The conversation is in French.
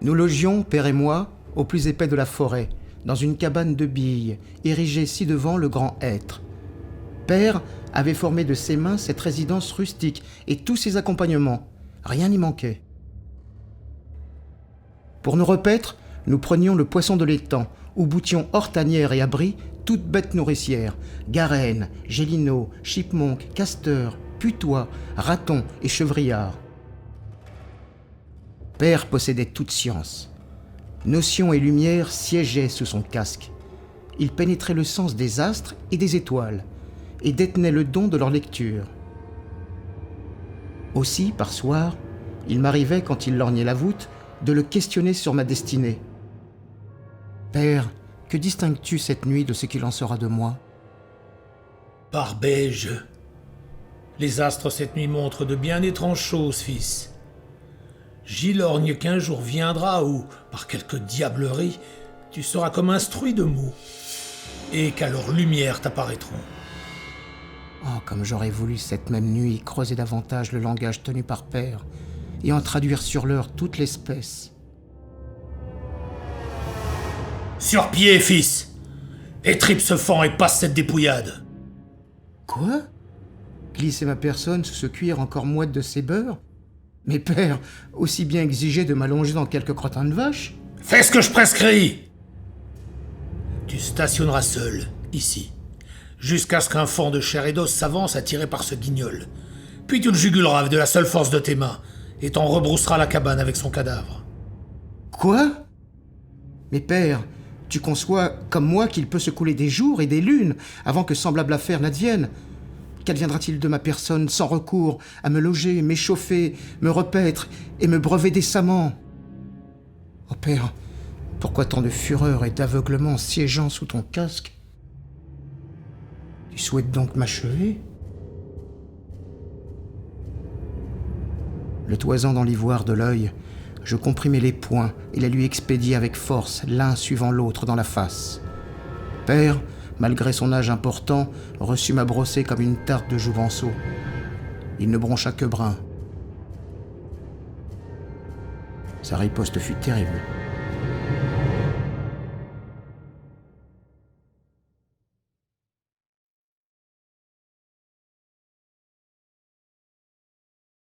Nous logions, père et moi, au plus épais de la forêt, dans une cabane de billes, érigée ci-devant le grand hêtre. Père avait formé de ses mains cette résidence rustique et tous ses accompagnements. Rien n'y manquait. Pour nous repaître, nous prenions le poisson de l'étang, où boutions hors tanière et abri toutes bêtes nourricières, garènes, gélinots, chipmonks, castors, putois, ratons et chevrillards. Père possédait toute science. Notions et lumière siégeaient sous son casque. Il pénétrait le sens des astres et des étoiles, et détenait le don de leur lecture. Aussi, par soir, il m'arrivait, quand il lorgnait la voûte, de le questionner sur ma destinée. « Père, que distingues-tu cette nuit de ce qu'il en sera de moi ?» Par beige. Les astres cette nuit montrent de bien étranges choses, fils. J'y lorgne qu'un jour viendra où, par quelque diablerie, tu seras comme instruit de mots, et qu'à leur lumière t'apparaîtront. Oh, comme j'aurais voulu cette même nuit creuser davantage le langage tenu par Père et en traduire sur l'heure toute l'espèce. Sur pied, fils! Étripe ce fan et passe cette dépouillade! Quoi ? Glisser ma personne sous ce cuir encore moite de ses beurres ? Mais Père, aussi bien exigé de m'allonger dans quelques crottins de vache ? Fais ce que je prescris! Tu stationneras seul, ici, jusqu'à ce qu'un faon de chair et d'os s'avance attiré par ce guignol. Puis tu le juguleras de la seule force de tes mains, et t'en rebrousseras la cabane avec son cadavre. Quoi ? Mais Père, tu conçois, comme moi, qu'il peut se couler des jours et des lunes avant que semblable affaire n'advienne. Qu'adviendra-t-il de ma personne sans recours à me loger, m'échauffer, me repaître et me brever décemment ? Oh Père, pourquoi tant de fureur et d'aveuglement siégeant sous ton casque ? Tu souhaites donc m'achever ? Le toisant dans l'ivoire de l'œil, je comprimai les poings et les lui expédiai avec force, l'un suivant l'autre dans la face. Père, malgré son âge important, reçut ma brossée comme une tarte de jouvenceau. Il ne broncha que brin. Sa riposte fut terrible.